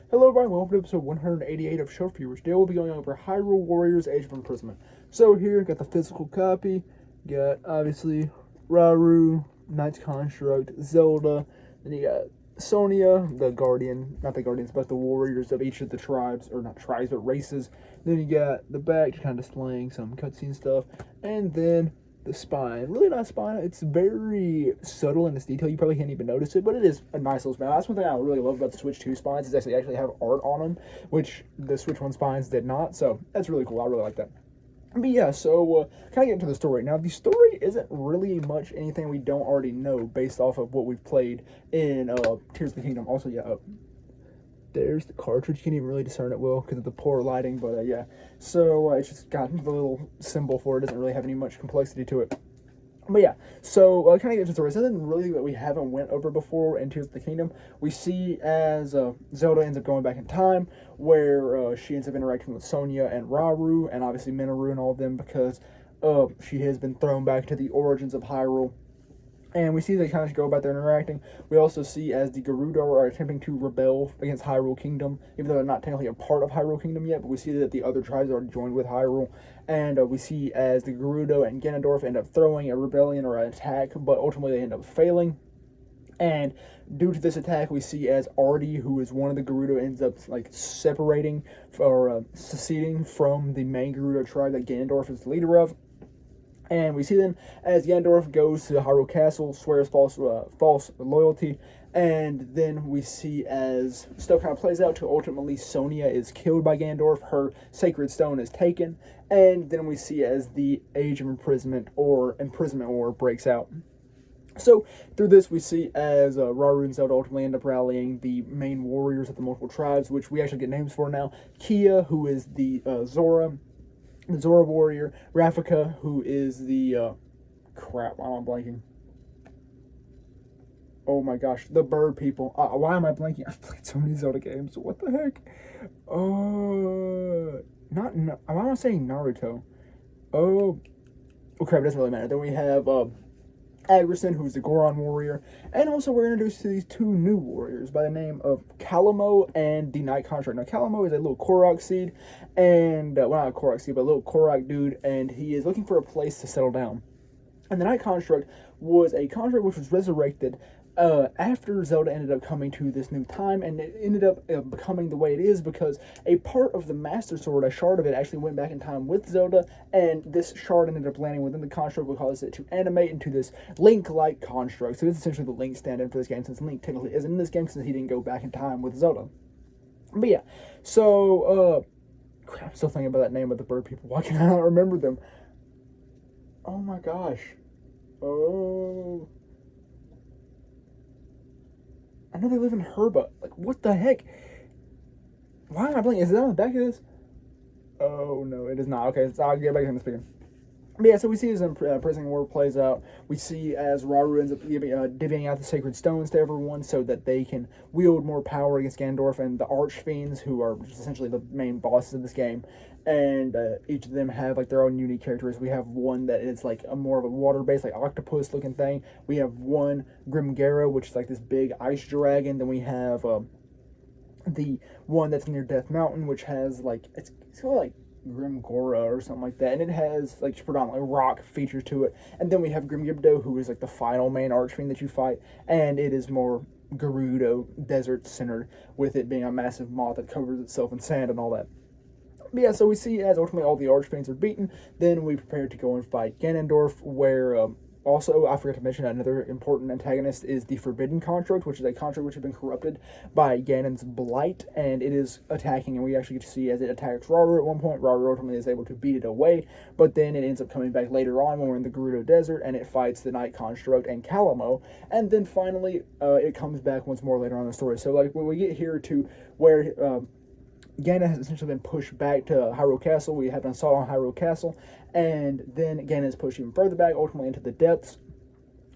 Hello everyone, welcome to episode 188 of Show Viewers. Today we'll be going over Hyrule Warriors Age of Imprisonment. So here, got the physical copy, got obviously Rauru, Knight's Construct, Zelda, then you got Sonia, the Guardian, not the Guardians, but the warriors of each of the tribes, or not tribes, but races. Then you got the back, just kind of displaying some cutscene stuff, and then the spine. Really not spine, it's very subtle in its detail. You probably can't even notice it, but it is a nice little spine. That's one thing I really love about the Switch 2 spines, is actually have art on them, which the Switch 1 spines did not, so that's really cool. I really like that. But yeah, so kind of get into the story. Now, the story isn't really much anything we don't already know based off of what we've played in Tears of the Kingdom. Also, yeah, there's the cartridge. You can't even really discern it well because of the poor lighting, but yeah. So it's just got the little symbol for it. Doesn't really have any much complexity to it. But yeah, so kind of get into the story. Something really that we haven't went over before in Tears of the Kingdom. We see as Zelda ends up going back in time, where she ends up interacting with Sonia and Rauru, and obviously Minoru and all of them, because she has been thrown back to the origins of Hyrule. And we see they kind of go about their interacting. We also see as the Gerudo are attempting to rebel against Hyrule Kingdom, even though they're not technically a part of Hyrule Kingdom yet, but we see that the other tribes are joined with Hyrule. And we see as the Gerudo and Ganondorf end up throwing a rebellion or an attack, but ultimately they end up failing. And due to this attack, we see as Artie, who is one of the Gerudo, ends up like separating or seceding from the main Gerudo tribe that Ganondorf is the leader of. And we see then as Ganondorf goes to Hyrule Castle, swears false loyalty, and then we see as stuff kind of plays out to ultimately Sonia is killed by Ganondorf, her sacred stone is taken, and then we see as the Age of Imprisonment or Imprisonment War breaks out. So through this, we see as Rauru and Zelda ultimately end up rallying the main warriors of the multiple tribes, which we actually get names for now. Kia, who is the Zora warrior, Rafika, who is the crap, I'm blanking. Oh my gosh, the bird people. Why am I blanking? I've played so many Zelda games. What the heck? I want to say Naruto. Oh crap, it doesn't really matter. Then we have Agrison, who's the Goron warrior, and also we're introduced to these two new warriors by the name of Kalamo and the Knight Construct. Now, Kalamo is a little Korok seed, and, well, not a Korok seed, but a little Korok dude, and he is looking for a place to settle down. And the Knight Construct was a construct which was resurrected after Zelda ended up coming to this new time, and it ended up becoming the way it is because a part of the Master Sword, a shard of it, actually went back in time with Zelda, and this shard ended up landing within the construct, which caused it to animate into this Link-like construct. So this is essentially the Link stand-in for this game, since Link technically isn't in this game since he didn't go back in time with Zelda. But yeah, so, crap, I'm still thinking about that name of the bird people. Why can I not remember them? Oh my gosh. Oh, I know they live in Herba. Like, what the heck? Why am I blanking? Is it on the back of this? Oh, no, it is not. Okay, so I'll get back to the speaker. But yeah, so we see as Prison War plays out. We see as Rauru ends up divvying out the sacred stones to everyone so that they can wield more power against Ganondorf and the Archfiends, who are essentially the main bosses of this game. And each of them have like their own unique characters. We have one that is like a more of a water-based, like octopus-looking thing. We have one Grimgara, which is like this big ice dragon. Then we have the one that's near Death Mountain, which has like it's sort of like Grimgora or something like that, and it has like predominantly rock features to it. And then we have Grimgibdo, who is like the final main archfiend that you fight, and it is more Gerudo desert centered, with it being a massive moth that covers itself in sand and all that. But yeah, so we see as ultimately all the archfiends are beaten, then we prepare to go and fight Ganondorf, where also, I forgot to mention another important antagonist is the Forbidden Construct, which is a construct which has been corrupted by Ganon's Blight, and it is attacking, and we actually get to see as it attacks Rauru at one point. Rauru ultimately is able to beat it away, but then it ends up coming back later on when we're in the Gerudo Desert, and it fights the Knight Construct and Kalamo, and then finally it comes back once more later on in the story. So like when we get here to where Ganon has essentially been pushed back to Hyrule Castle. We have an assault on Hyrule Castle, and then Ganon is pushed even further back, ultimately into the depths.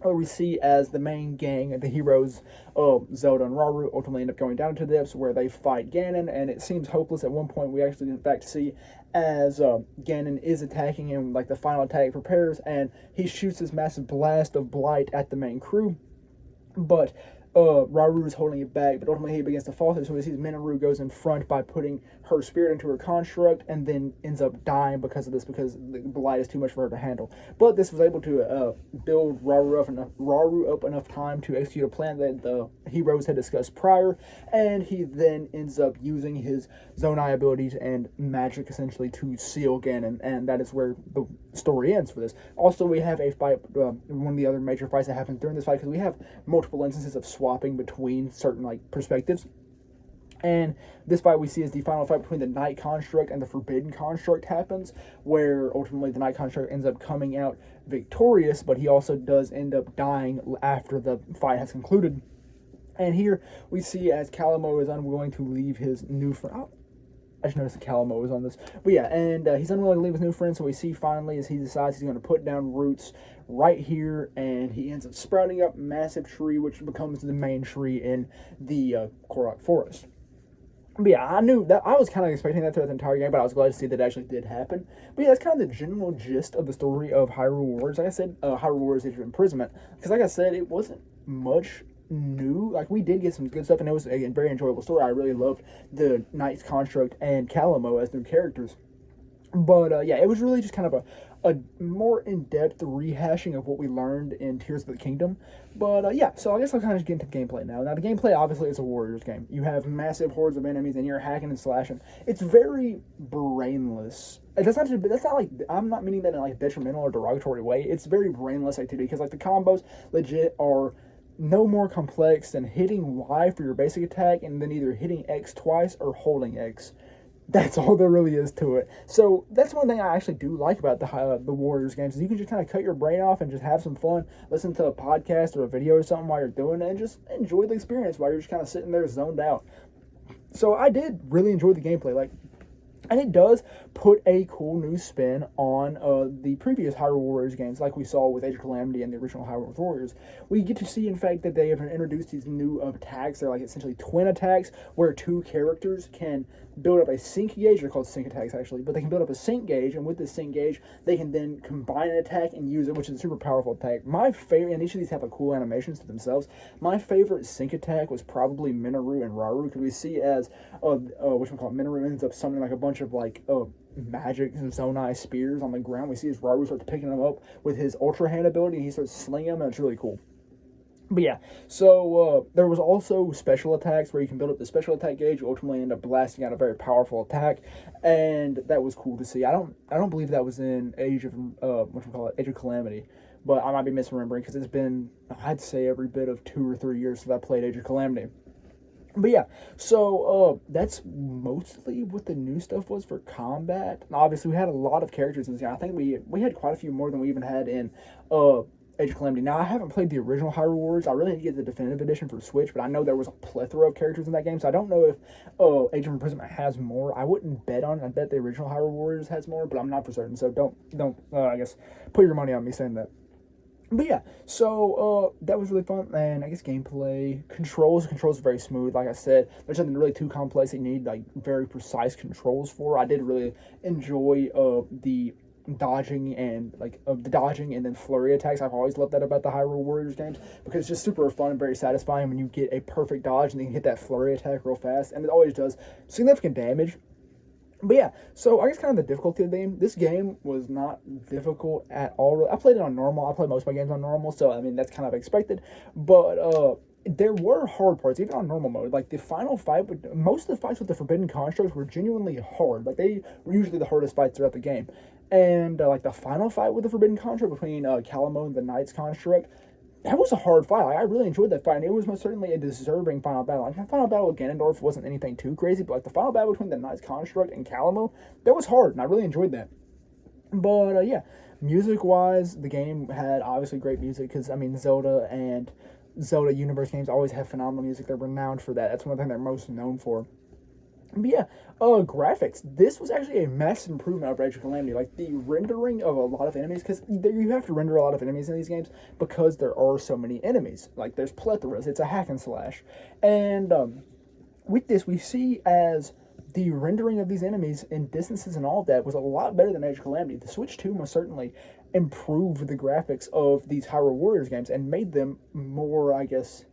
We see as the main gang, the heroes of Zelda and Rauru, ultimately end up going down to the depths where they fight Ganon, and it seems hopeless. At one point, we actually in fact see as Ganon is attacking him, like the final attack prepares, and he shoots this massive blast of blight at the main crew. But Rauru is holding it back, but ultimately he begins to falter. So we see Minoru goes in front by putting her spirit into her construct, and then ends up dying because of this, because the light is too much for her to handle. But this was able to build Rauru up enough time to execute a plan that the heroes had discussed prior, and he then ends up using his Zonai abilities and magic essentially to seal Ganon, and that is where the story ends for this. Also, we have a fight, one of the other major fights that happens during this fight, because we have multiple instances of swapping between certain perspectives. And this fight we see is the final fight between the Night Construct and the Forbidden Construct happens, where ultimately the Night Construct ends up coming out victorious, but he also does end up dying after the fight has concluded. And here we see as Calamo is unwilling to leave his new friend. Oh, I just noticed the Calamo was on this. But yeah, and he's unwilling to leave his new friend, so we see finally as he decides he's going to put down roots right here, and he ends up sprouting up a massive tree, which becomes the main tree in the Korok Forest. But yeah, I knew that. I was kind of expecting that throughout the entire game, but I was glad to see that it actually did happen. But yeah, that's kind of the general gist of the story of Hyrule Warriors. Like I said, Hyrule Warriors Age of Imprisonment, because like I said, it wasn't much new. Like, we did get some good stuff, and it was a very enjoyable story. I really loved the Knight's Construct and Calamo as new characters. But yeah, it was really just kind of a more in-depth rehashing of what we learned in Tears of the Kingdom. But yeah, so I guess I'll kind of get into the gameplay now. Now, the gameplay obviously is a Warriors game. You have massive hordes of enemies, and you're hacking and slashing. It's very brainless. That's not like, I'm not meaning that in like a detrimental or derogatory way. It's very brainless activity, because like the combos legit are no more complex than hitting Y for your basic attack and then either hitting X twice or holding X. That's all there really is to it. So that's one thing I actually do like about the Warriors games, is you can just kind of cut your brain off and just have some fun, listen to a podcast or a video or something while you're doing it, and just enjoy the experience while you're just kind of sitting there zoned out. So I did really enjoy the gameplay, and it does put a cool new spin on the previous Hyrule Warriors games, like we saw with Age of Calamity and the original Hyrule Warriors. We get to see, in fact, that they have introduced these new attacks. They're like essentially twin attacks, where two characters can build up a sync gauge. They're called sync attacks, actually, but they can build up a sync gauge, and with this sync gauge, they can then combine an attack and use it, which is a super powerful attack. My favorite, and each of these have cool animations to themselves. My favorite sync attack was probably Minoru and Rauru, because we see as Minoru ends up summoning like a bunch of magic Zonai spears on the ground. We see as Rauru starts picking them up with his Ultra Hand ability, and he starts slinging them, and it's really cool. But yeah, so there was also special attacks where you can build up the special attack gauge. You ultimately end up blasting out a very powerful attack, and that was cool to see. I don't believe that was in Age of Age of Calamity, but I might be misremembering, because it's been, I'd say, every bit of 2 or 3 years since I played Age of Calamity. But yeah, so that's mostly what the new stuff was for combat. And obviously, we had a lot of characters in this game. I think we had quite a few more than we even had in Age of Calamity. Now, I haven't played the original Hyrule Warriors. I really need to get the definitive edition for Switch, but I know there was a plethora of characters in that game, so I don't know if Age of Imprisonment has more. I wouldn't bet on it. I bet the original Hyrule Warriors has more, but I'm not for certain, so don't I guess, put your money on me saying that. But yeah, so that was really fun, and I guess gameplay, controls are very smooth. Like I said, there's nothing really too complex that you need very precise controls for. I did really enjoy the dodging and then flurry attacks. I've always loved that about the Hyrule Warriors games, because it's just super fun and very satisfying when you get a perfect dodge and then you hit that flurry attack real fast, and it always does significant damage. But yeah, so I guess kind of the difficulty of the game. This game was not difficult at all. I played it on normal. I play most of my games on normal, so I mean that's kind of expected. But there were hard parts, even on normal mode. Like the final fight, most of the fights with the Forbidden Constructs were genuinely hard. Like they were usually the hardest fights throughout the game. And like the final fight with the Forbidden Construct between Calamo and the Knight's Construct, that was a hard fight. I really enjoyed that fight, and it was most certainly a deserving final battle. Like, the final battle with Ganondorf wasn't anything too crazy, but like the final battle between the Knight's Construct and Calamo, that was hard, and I really enjoyed that. But yeah, music-wise, the game had obviously great music, because I mean Zelda and Zelda Universe games always have phenomenal music. They're renowned for that. That's one thing they're most known for. But yeah, graphics. This was actually a massive improvement over Age of Calamity. Like, the rendering of a lot of enemies, because you have to render a lot of enemies in these games because there are so many enemies. Like, there's plethoras. It's a hack and slash. And with this, we see as the rendering of these enemies in distances and all of that was a lot better than Age of Calamity. The Switch 2 most certainly improved the graphics of these Hyrule Warriors games and made them more, I guess,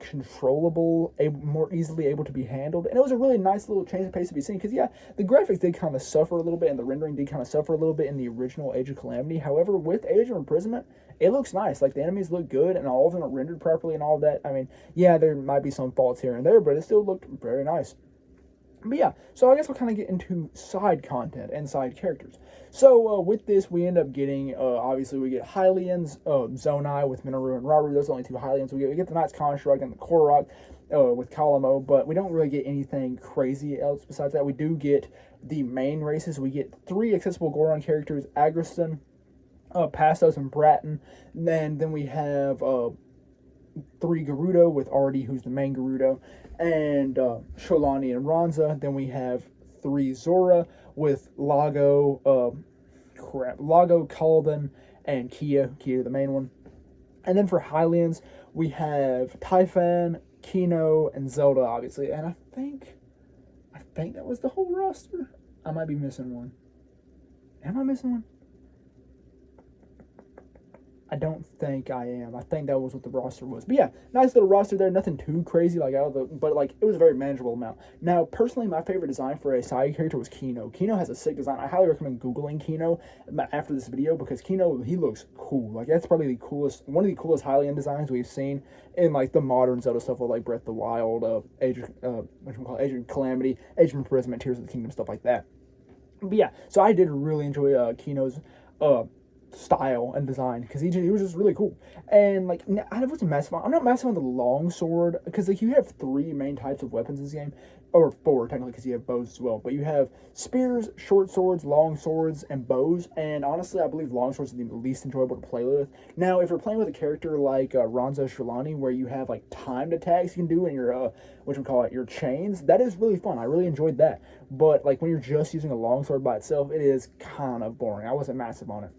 controllable, more easily able to be handled, and it was a really nice little change of pace to be seen. Because yeah, the graphics did kind of suffer a little bit, and the rendering did kind of suffer a little bit in the original Age of Calamity. However, with Age of Imprisonment, it looks nice. Like, the enemies look good, and all of them are rendered properly, and all of that. I mean, yeah, there might be some faults here and there, but it still looked very nice. But yeah, so I guess I'll kind of get into side content and side characters. So with this, we end up getting, obviously, we get Hylians, Zonai with Minoru and Rauru. Those are the only two Hylians. We get the Knight's Construct and the Korok with Kalamo, but we don't really get anything crazy else besides that. We do get the main races. We get 3 accessible Goron characters, Agriston, Pastos, and Bratton. And then we have 3 Gerudo with Artie, who's the main Gerudo, and Sholani and Ronza. Then we have 3 Zora with Lago, Kalden, and Kia the main one. And then for Hylians, we have Typhon, Kino, and Zelda, obviously. And I think that was the whole roster. I might be missing one. Am I missing one? I don't think I am. I think that was what the roster was. But yeah, nice little roster there. Nothing too crazy, like, but like, it was a very manageable amount. Now, personally, my favorite design for a side character was Kino. Kino has a sick design. I highly recommend Googling Kino after this video, because Kino, he looks cool. Like, that's probably one of the coolest Hylian designs we've seen in, like, the modern Zelda stuff with, like, Breath of the Wild, Age of Calamity, Age of Imprisonment, Tears of the Kingdom, stuff like that. But yeah, so I did really enjoy Kino's style and design, because he was just really cool. And like, I wasn't massive on, I'm not massive on the long sword, because like, you have 3 main types of weapons in this game, or 4 technically, because you have bows as well. But you have spears, short swords, long swords, and bows. And honestly, I believe long swords are the least enjoyable to play with. Now, if you're playing with a character like Ronza Sholani, where you have like timed attacks you can do in your your chains, that is really fun. I really enjoyed that. But like, when you're just using a long sword by itself, it is kind of boring. I wasn't massive on it.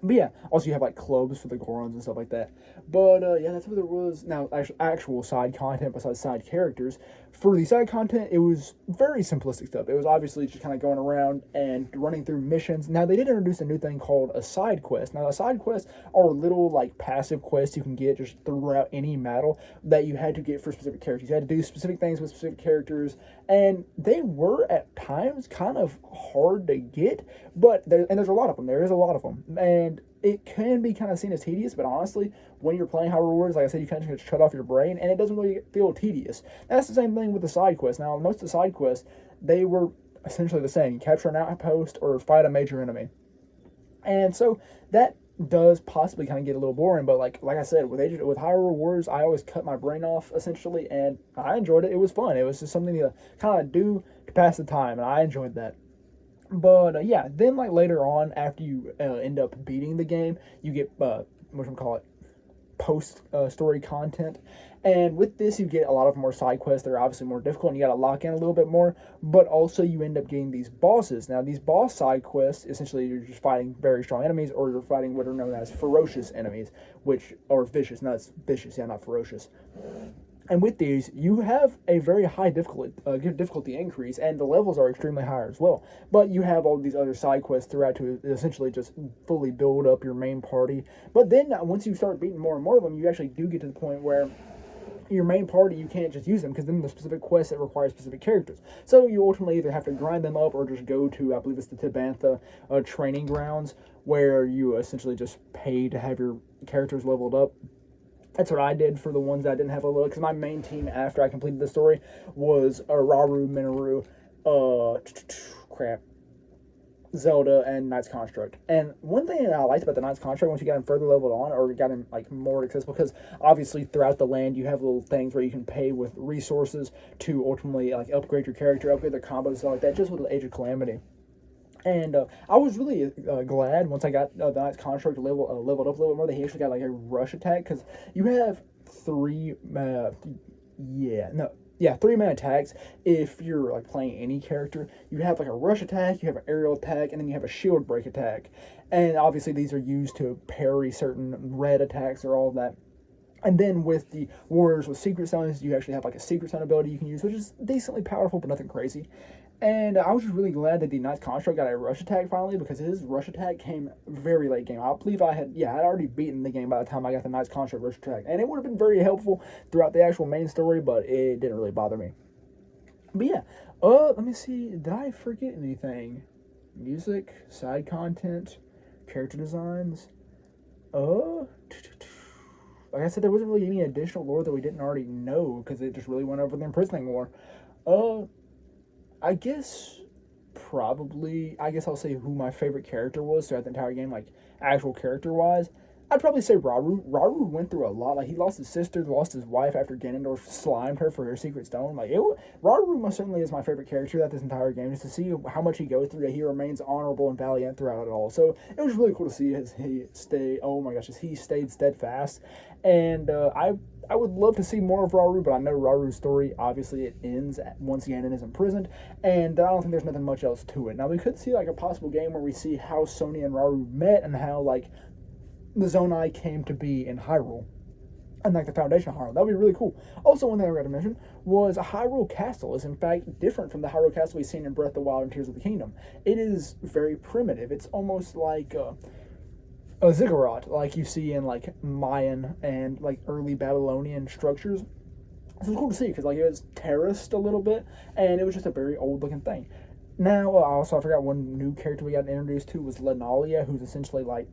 But yeah, also you have like clubs for the Gorons and stuff like that. But yeah, that's what there was. Now, actual side content besides side characters. For the side content, it was very simplistic stuff. It was obviously just kind of going around and running through missions. Now, they did introduce a new thing called a side quest. Now, a side quests are little like passive quests you can get just throughout any battle that you had to get for specific characters. You had to do specific things with specific characters, and they were at times kind of hard to get. But there's a lot of them. There is a lot of them, and it can be kind of seen as tedious, but honestly, when you're playing Hyrule Warriors, like I said, you kind of just shut off your brain, and it doesn't really feel tedious. That's the same thing with the side quests. Now, most of the side quests, they were essentially the same. Capture an outpost or fight a major enemy. And so, that does possibly kind of get a little boring, but like I said, with Hyrule Warriors, I always cut my brain off, essentially, and I enjoyed it. It was fun. It was just something to kind of do to pass the time, and I enjoyed that. But yeah, then like later on, after you end up beating the game, you get post story content, and with this you get a lot of more side quests that are obviously more difficult, and you got to lock in a little bit more. But also you end up getting these bosses. Now, these boss side quests, essentially you're just fighting very strong enemies, or you're fighting what are known as ferocious enemies, which are vicious. No, it's vicious, yeah, not ferocious. And with these, you have a very high difficulty increase, and the levels are extremely higher as well. But you have all these other side quests throughout to essentially just fully build up your main party. But then, once you start beating more and more of them, you actually do get to the point where your main party, you can't just use them, because then the specific quests that require specific characters. So you ultimately either have to grind them up, or just go to, I believe it's the Tabantha training grounds, where you essentially just pay to have your characters leveled up. That's what I did for the ones that I didn't have a little, because my main team after I completed the story was Rauru, Minoru, Zelda, and Knight's Construct. And one thing that I liked about the Knight's Construct, once you got him further leveled on, or got him like more accessible, because obviously throughout the land you have little things where you can pay with resources to ultimately like upgrade your character, upgrade their combos, stuff like that, just with the Age of Calamity. And I was really glad once I got the Knight's Construct leveled up a little bit more that he actually got like a rush attack, because you have 3 main attacks. If you're like playing any character, you have like a rush attack, you have an aerial attack, and then you have a shield break attack. And obviously these are used to parry certain red attacks or all of that. And then with the Warriors with Secret Stones, you actually have like a Secret Stone ability you can use, which is decently powerful, but nothing crazy. And I was just really glad that the Knight's Construct got a rush attack finally, because his rush attack came very late game. I believe I'd already beaten the game by the time I got the Knight's Construct rush attack. And it would have been very helpful throughout the actual main story, but it didn't really bother me. But yeah, let me see, did I forget anything? Music, side content, character designs, like I said, there wasn't really any additional lore that we didn't already know, because it just really went over the imprisoning lore. I guess I'll say who my favorite character was throughout the entire game, like actual character wise. I'd probably say Rauru. Rauru went through a lot. Like, he lost his sister, lost his wife after Ganondorf slimed her for her secret stone. Rauru most certainly is my favorite character throughout this entire game, just to see how much he goes through, that he remains honorable and valiant throughout it all. So it was really cool to see as he stayed steadfast. And I would love to see more of Rauru, but I know Raru's story, obviously, it ends once Ganon is imprisoned, and I don't think there's nothing much else to it. Now, we could see, like, a possible game where we see how Sonia and Rauru met, and how, like, the Zonai came to be in Hyrule, and like the foundation of Hyrule. That would be really cool. Also, one thing I forgot to mention was a Hyrule Castle is in fact different from the Hyrule Castle we've seen in Breath of the Wild and Tears of the Kingdom. It is very primitive. It's almost like a ziggurat, like you see in like Mayan and like early Babylonian structures. So it was cool to see, because like it was terraced a little bit, and it was just a very old looking thing. Now, also I forgot one new character we got introduced to was Lenalia, who's essentially like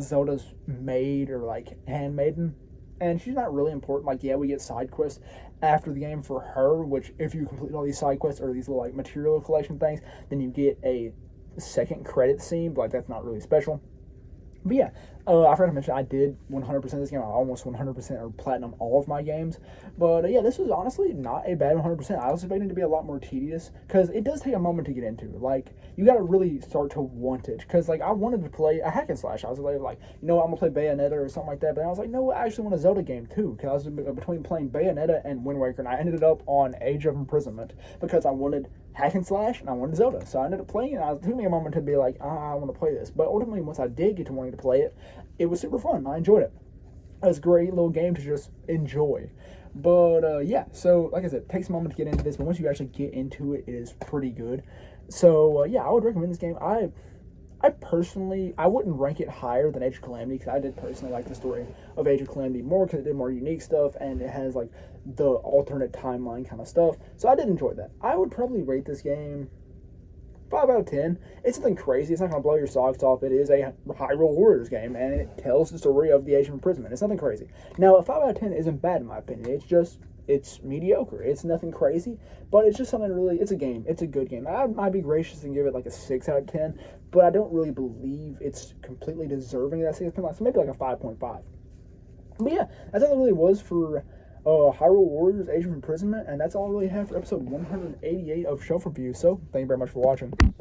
Zelda's maid, or like handmaiden, and she's not really important. Like, yeah, we get side quests after the game for her, which if you complete all these side quests or these little like material collection things, then you get a second credit scene, but like that's not really special. But yeah, I forgot to mention, I did 100% this game. I almost 100% or platinum all of my games. But yeah, this was honestly not a bad 100%. I was expecting it to be a lot more tedious, because it does take a moment to get into. Like, you got to really start to want it. Because, like, I wanted to play a hack and slash. I was like, I'm going to play Bayonetta or something like that. But I was like, no, I actually want a Zelda game too. Because I was between playing Bayonetta and Wind Waker. And I ended up on Age of Imprisonment, because I wanted hack and slash and I wanted Zelda. So I ended up playing it. It took me a moment to be like, I want to play this. But ultimately, once I did get to wanting to play it, it was super fun. I enjoyed it. It was a great little game to just enjoy. But yeah, so like I said, it takes a moment to get into this, but once you actually get into it, it is pretty good. So yeah, I would recommend this game. I personally, I wouldn't rank it higher than Age of Calamity, because I did personally like the story of Age of Calamity more, because it did more unique stuff, and it has like the alternate timeline kind of stuff. So I did enjoy that. I would probably rate this game 5 out of 10. It's nothing crazy. It's not going to blow your socks off. It is a Hyrule Warriors game, and it tells the story of the Age of Imprisonment. It's nothing crazy. Now, a 5 out of 10 isn't bad in my opinion. It's mediocre. It's nothing crazy, but it's just something really, it's a game. It's a good game. I might be gracious and give it like a 6 out of 10, but I don't really believe it's completely deserving of that 6 out of 10. So maybe like a 5.5. But yeah, that's all it really was for Hyrule Warriors Age of Imprisonment, and that's all I really have for episode 188 of Shelf Review. So, thank you very much for watching.